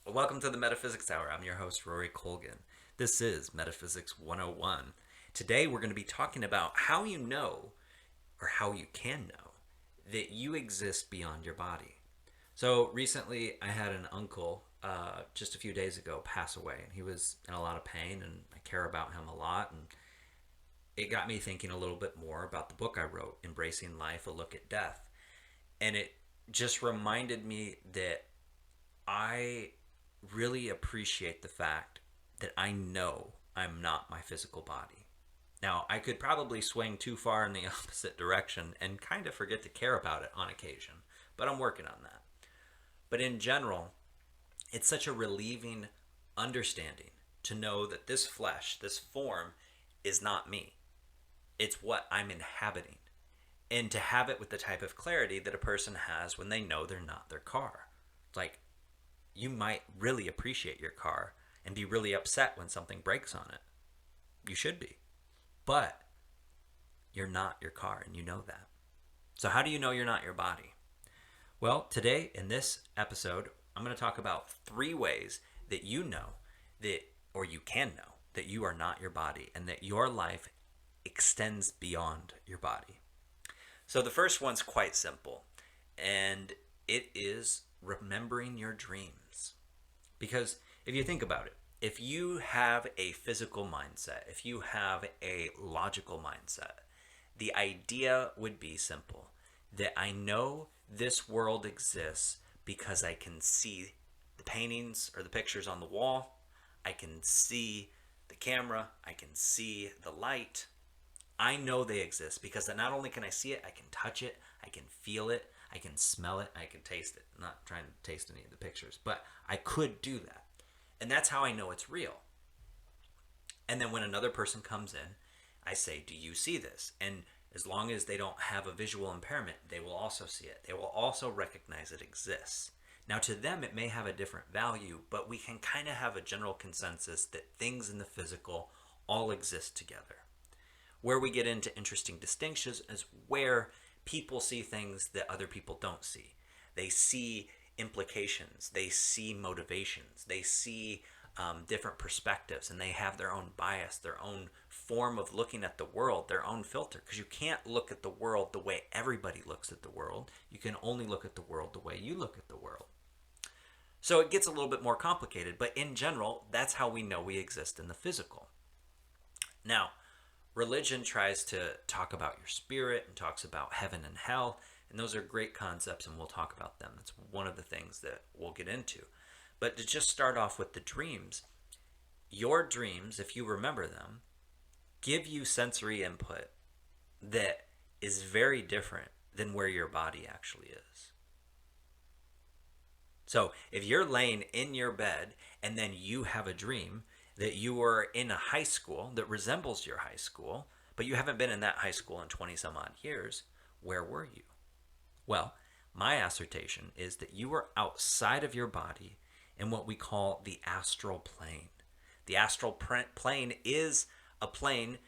Welcome to the Metaphysics Hour. I'm your host, Rory Colgan. This is Metaphysics 101. Today, we're going to be talking about how you know, or how you can know, that you exist beyond your body. So, recently, I had an uncle just a few days ago pass away, and he was in a lot of pain, and I care about him a lot. And it got me thinking a little bit more about the book I wrote, Embracing Life, A Look at Death. And it just reminded me that I really appreciate the fact that I know I'm not my physical body. Now, I could probably swing too far in the opposite direction and kind of forget to care about it on occasion, but I'm working on that. But in general, it's such a relieving understanding to know that this flesh, this form, is not me. It's what I'm inhabiting. And to have it with the type of clarity that a person has when they know they're not their car. Like, you might really appreciate your car and be really upset when something breaks on it. You should be. But you're not your car, and you know that. So, how do you know you're not your body? Well, today in this episode, I'm going to talk about 3 ways that you know that, or you can know, that you are not your body and that your life extends beyond your body. So, the first one's quite simple, and it is remembering your dreams. Because if you think about it, if you have a physical mindset, if you have a logical mindset, the idea would be simple, that I know this world exists because I can see the paintings or the pictures on the wall, I can see the camera, I can see the light. I know they exist because not only can I see it, I can touch it, I can feel it, I can smell it, I can taste it. I'm not trying to taste any of the pictures, but I could do that. And that's how I know it's real. And then when another person comes in, I say, do you see this? And as long as they don't have a visual impairment, they will also see it. They will also recognize it exists. Now, to them, it may have a different value, but we can kind of have a general consensus that things in the physical all exist together. Where we get into interesting distinctions is where people see things that other people don't see. They see implications, they see motivations, they see different perspectives, and they have their own bias, their own form of looking at the world, their own filter. Because you can't look at the world the way everybody looks at the world. You can only look at the world the way you look at the world. So it gets a little bit more complicated, but in general, that's how we know we exist in the physical. Now, religion tries to talk about your spirit and talks about heaven and hell, and those are great concepts, and we'll talk about them. That's one of the things that we'll get into. But to just start off with the dreams, your dreams, if you remember them, give you sensory input that is very different than where your body actually is. So if you're laying in your bed and then you have a dream that you were in a high school that resembles your high school, but you haven't been in that high school in 20 some odd years, where were you? Well, my assertion is that you were outside of your body in what we call the astral plane. The astral plane is a plane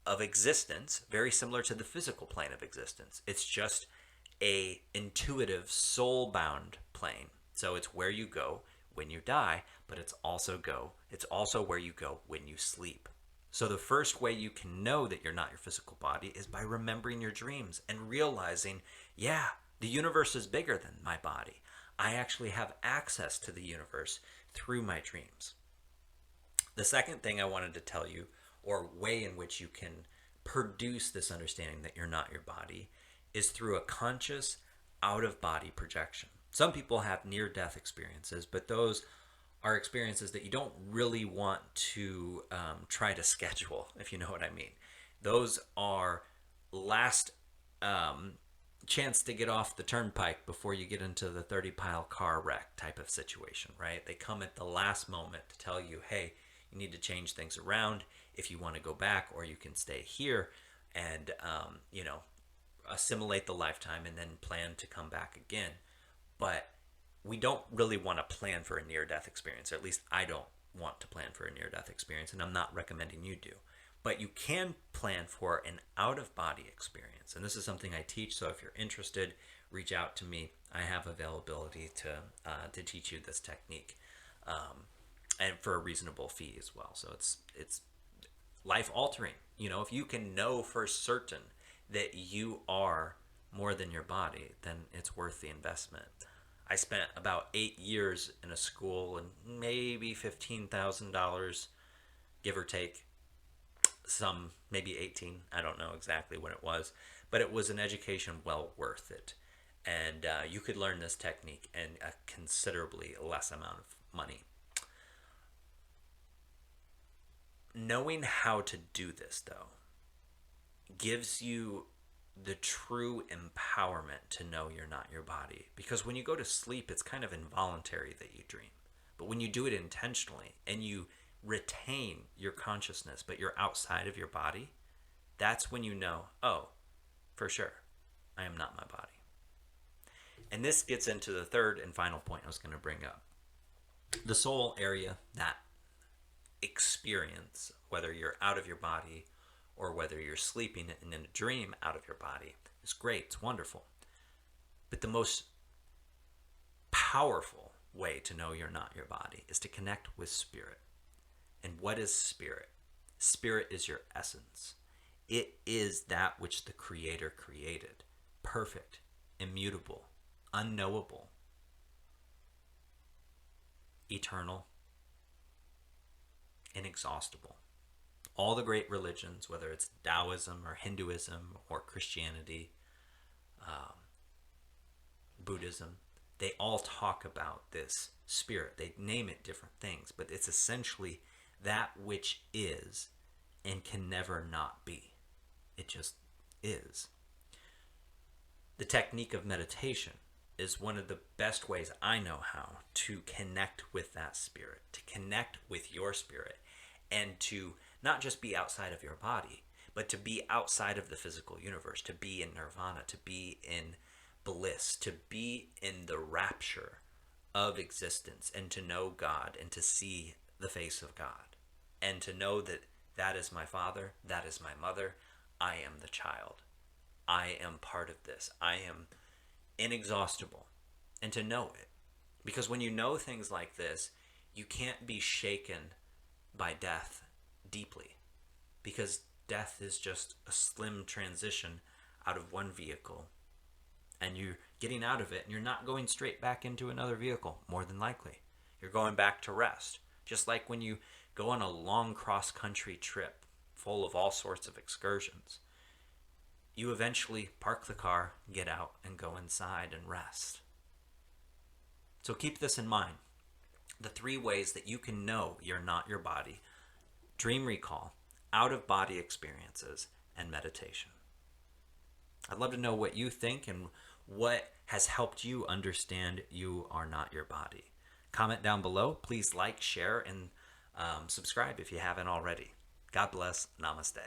of existence very similar to the physical plane of existence. It's just a intuitive soul-bound plane. So it's where you go when you die, but it's also where you go when you sleep. So the first way you can know that you're not your physical body is by remembering your dreams and realizing, yeah, the universe is bigger than my body. I actually have access to the universe through my dreams. The second thing I wanted to tell you, or way in which you can produce this understanding that you're not your body, is through a conscious out-of-body projection. Some people have near-death experiences, but those are experiences that you don't really want to try to schedule, if you know what I mean. Those are last chance to get off the turnpike before you get into the 30-pile car wreck type of situation, right? They come at the last moment to tell you, hey, you need to change things around if you want to go back, or you can stay here and, assimilate the lifetime and then plan to come back again. But we don't really want to plan for a near-death experience, or at least I don't want to plan for a near-death experience, and I'm not recommending you do. But you can plan for an out-of-body experience, and this is something I teach, so if you're interested, reach out to me. I have availability to teach you this technique. and for a reasonable fee as well. So it's life altering. If you can know for certain that you are more than your body, then it's worth the investment. I spent about 8 years in a school and maybe $15,000, give or take, some maybe 18. I don't know exactly what it was, but it was an education well worth it. And you could learn this technique in a considerably less amount of money. Knowing how to do this, though, gives you the true empowerment to know you're not your body. Because when you go to sleep, it's kind of involuntary that you dream. But when you do it intentionally and you retain your consciousness, but you're outside of your body, that's when you know, oh, for sure, I am not my body. And this gets into the third and final point I was going to bring up. The soul area, that experience, whether you're out of your body or whether you're sleeping in a dream out of your body, is great. It's wonderful. But the most powerful way to know you're not your body is to connect with spirit. And what is spirit? Spirit is your essence. It is that which the Creator created. Perfect, immutable, unknowable, eternal, inexhaustible. All the great religions, whether it's Taoism or Hinduism or Christianity, Buddhism, they all talk about this spirit. They name it different things, but it's essentially that which is and can never not be. It just is. The technique of meditation is one of the best ways I know how to connect with that spirit, to connect with your spirit, and to not just be outside of your body, but to be outside of the physical universe, to be in nirvana, to be in bliss, to be in the rapture of existence, and to know God and to see the face of God, and to know that that is my father, that is my mother, I am the child, I am part of this, I am inexhaustible, and to know it. Because when you know things like this, you can't be shaken by death deeply, because death is just a slim transition out of one vehicle, and you're getting out of it, and you're not going straight back into another vehicle, more than likely. You're going back to rest. Just like when you go on a long cross-country trip full of all sorts of excursions, you eventually park the car, get out, and go inside and rest. So keep this in mind. The 3 ways that you can know you're not your body: dream recall, out-of-body experiences, and meditation. I'd love to know what you think and what has helped you understand you are not your body. Comment down below. Please like, share, and subscribe if you haven't already. God bless. Namaste.